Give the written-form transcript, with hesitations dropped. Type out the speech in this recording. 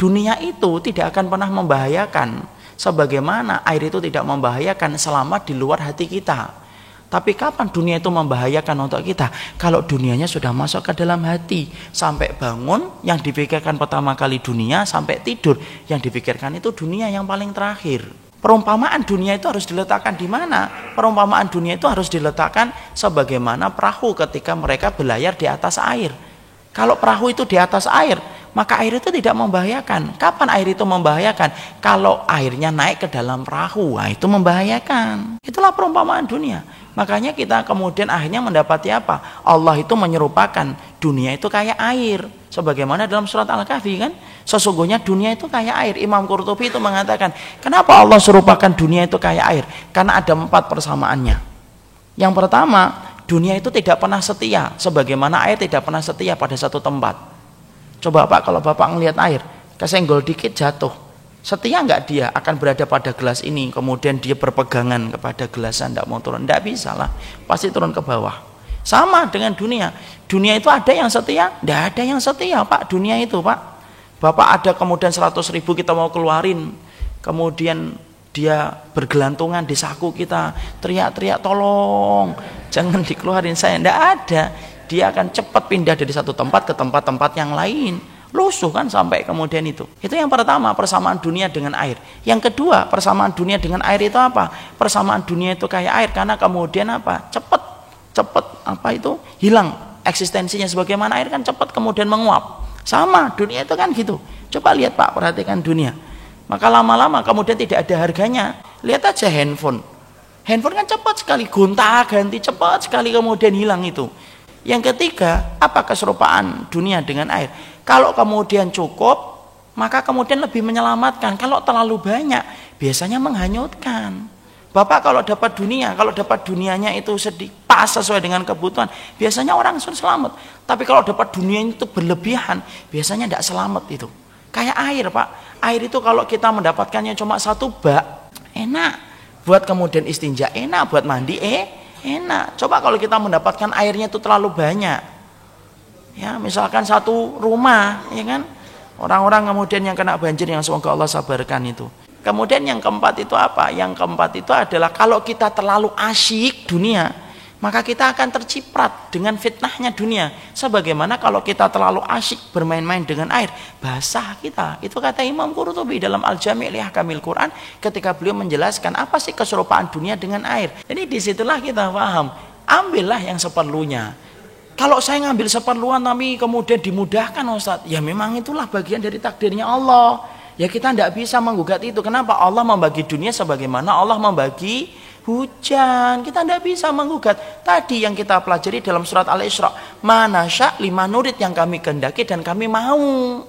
Dunia itu tidak akan pernah membahayakan, sebagaimana air itu tidak membahayakan selama di luar hati kita. Tapi kapan dunia itu membahayakan untuk kita? Kalau dunianya sudah masuk ke dalam hati. Sampai bangun, yang dipikirkan pertama kali dunia, sampai tidur, yang dipikirkan itu dunia yang paling terakhir. Perumpamaan dunia itu harus diletakkan di mana? Perumpamaan dunia itu harus diletakkan sebagaimana perahu ketika mereka berlayar di atas air. Kalau perahu itu di atas air, maka air itu tidak membahayakan. Kapan air itu membahayakan? Kalau airnya naik ke dalam perahu, nah itu membahayakan. Itulah perumpamaan dunia. Makanya kita kemudian akhirnya mendapati apa? Allah itu menyerupakan dunia itu kayak air. Sebagaimana dalam surat Al-Kahfi kan? Sesungguhnya dunia itu kayak air. Imam Qurtubi itu mengatakan, kenapa Allah serupakan dunia itu kayak air? Karena ada 4 persamaannya. Yang pertama, dunia itu tidak pernah setia. Sebagaimana air tidak pernah setia pada satu tempat. Coba Pak, kalau Bapak ngelihat air, kesenggol dikit jatuh. Setia nggak dia akan berada pada gelas ini, kemudian dia berpegangan kepada gelasan, tidak mau turun, tidak bisa lah, pasti turun ke bawah. Sama dengan dunia. Dunia itu ada yang setia, tidak ada yang setia Pak, dunia itu Pak. Bapak ada kemudian 100.000 kita mau keluarin, kemudian dia bergelantungan di saku kita, teriak-teriak tolong, jangan dikeluarin saya, tidak ada. Dia akan cepat pindah dari satu tempat ke tempat-tempat yang lain. Lusuh kan sampai kemudian itu. Itu yang pertama, persamaan dunia dengan air. Yang kedua, persamaan dunia dengan air itu apa? Persamaan dunia itu kayak air karena kemudian apa? Cepat apa itu? Hilang eksistensinya, sebagaimana air kan cepat kemudian menguap. Sama, dunia itu kan gitu. Coba lihat Pak, perhatikan dunia. Maka lama-lama kemudian tidak ada harganya. Lihat aja handphone. Handphone kan cepat sekali, gonta-ganti cepat sekali kemudian hilang itu. Yang ketiga, apa keserupaan dunia dengan air? Kalau kemudian cukup, maka kemudian lebih menyelamatkan. Kalau terlalu banyak, biasanya menghanyutkan. Bapak kalau dapat dunia, kalau dapat dunianya itu pas sesuai dengan kebutuhan, biasanya orang sudah selamat. Tapi kalau dapat dunia itu berlebihan, biasanya tidak selamat itu. Kayak air Pak. Air itu kalau kita mendapatkannya cuma 1 bak, enak. Buat kemudian istinja enak, buat mandi enak. Coba kalau kita mendapatkan airnya itu terlalu banyak. Ya, misalkan satu rumah, ya kan? Orang-orang kemudian yang kena banjir, yang semoga Allah sabarkan itu. Kemudian yang keempat itu apa? Yang keempat itu adalah kalau kita terlalu asyik dunia, maka kita akan terciprat dengan fitnahnya dunia. Sebagaimana kalau kita terlalu asyik bermain-main dengan air, basah kita. Itu kata Imam Qurtubi dalam Al-Jami' li Ahkamil Quran ketika beliau menjelaskan apa sih keserupaan dunia dengan air. Jadi disitulah kita paham, ambillah yang seperlunya. Kalau saya ngambil seperluan tapi kemudian dimudahkan Ustaz, ya memang itulah bagian dari takdirnya Allah. Ya kita tidak bisa menggugat itu. Kenapa? Allah membagi dunia sebagaimana Allah membagi hujan. Kita tidak bisa menggugat. Tadi yang kita pelajari dalam surat Al-Isra, manasya lima nurid, yang kami kehendaki dan kami mau.